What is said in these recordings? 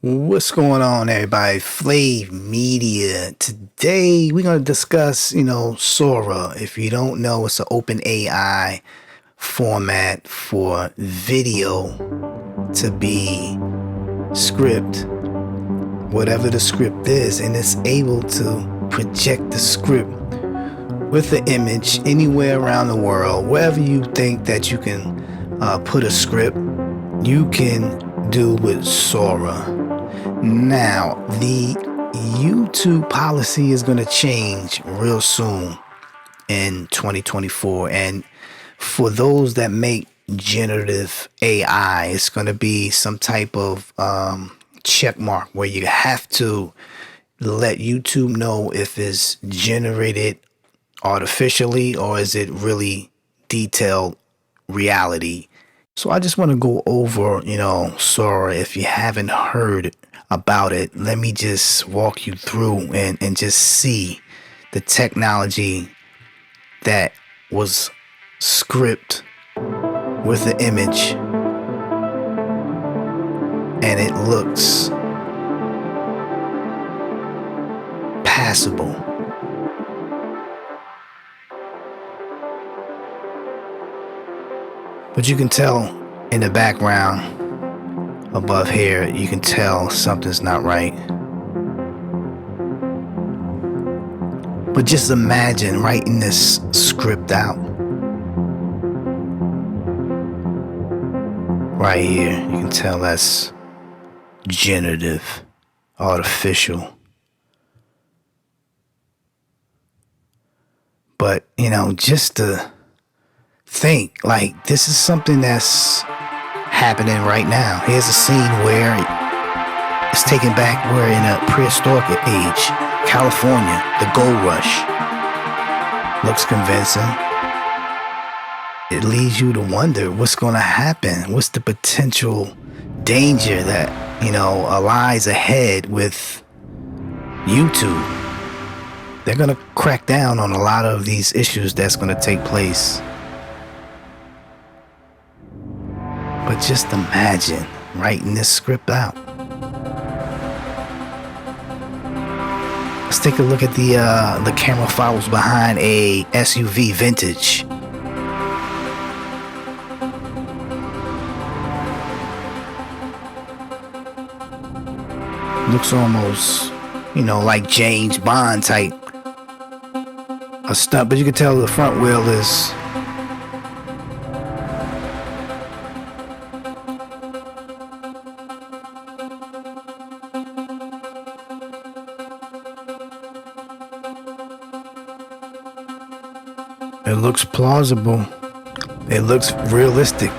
What's going on, everybody? Flav Media. Today we're gonna discuss, SORA. If you don't know, it's an open AI format for video to be script, whatever the script is, and it's able to project the script with the image anywhere around the world. Wherever you think that you can put a script, you can do with SORA. Now, the YouTube policy is going to change real soon in 2024. And for those that make generative AI, it's going to be some type of check mark where you have to let YouTube know if it's generated artificially or is it really detailed reality. So I just want to go over, SORA. If you haven't heard about it, let me just walk you through and just see the technology that was script with the image, and it looks passable. But you can tell in the background above here, you can tell something's not right. But just imagine writing this script out. Right here, you can tell that's generative, artificial. But, just to think, like, this is something that's happening right now. Here's a scene where it's taken back. We're in a prehistoric age, California, the gold rush. Looks convincing. It leads you to wonder what's going to happen. What's the potential danger that, lies ahead with YouTube? They're going to crack down on a lot of these issues that's going to take place. But just imagine writing this script out. Let's take a look at the camera follows behind a SUV vintage. Looks almost, like James Bond type. A stunt, but you can tell the front wheel is it looks plausible. It looks realistic.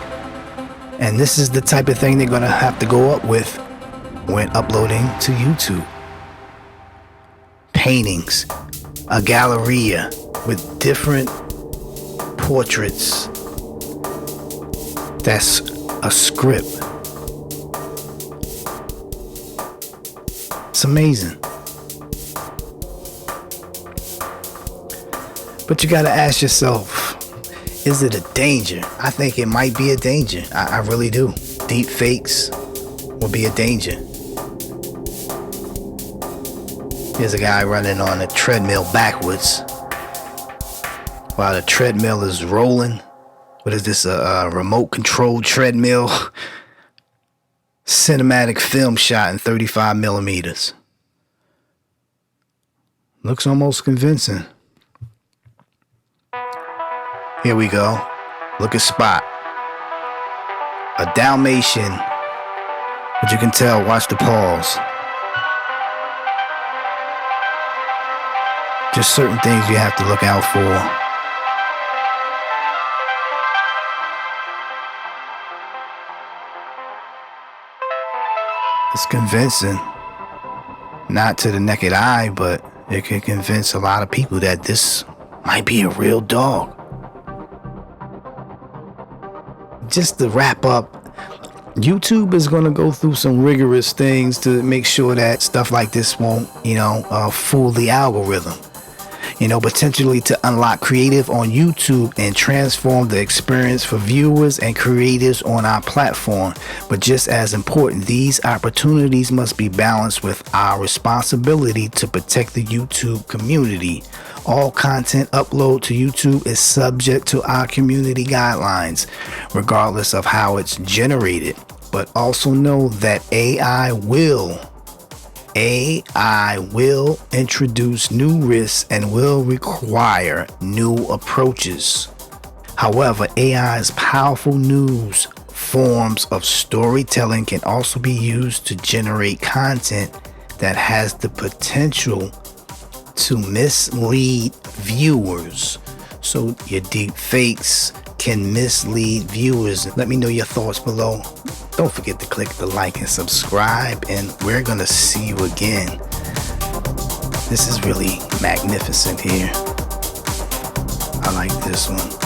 And this is the type of thing they're going to have to go up with when uploading to YouTube. Paintings, a galleria with different portraits. That's a script. It's amazing. But you got to ask yourself, is it a danger? I think it might be a danger. I really do. Deep fakes will be a danger. Here's a guy running on a treadmill backwards while the treadmill is rolling. What is this, a remote controlled treadmill? Cinematic film shot in 35 millimeters. Looks almost convincing. Here we go. Look at Spot. A Dalmatian. But you can tell, watch the pause. Just certain things you have to look out for. It's convincing. Not to the naked eye, but it can convince a lot of people that this might be a real dog. Just to wrap up, YouTube is going to go through some rigorous things to make sure that stuff like this won't, fool the algorithm. potentially to unlock creative on YouTube and transform the experience for viewers and creators on our platform. But just as important, these opportunities must be balanced with our responsibility to protect the YouTube community. All content upload to YouTube is subject to our community guidelines, regardless of how it's generated. But also know that AI will introduce new risks and will require new approaches. However, AI's powerful new forms of storytelling can also be used to generate content that has the potential to mislead viewers. So your deep fakes can mislead viewers. Let me know your thoughts below. Don't forget to click the like and subscribe, and we're gonna see you again. This is really magnificent here. I like this one.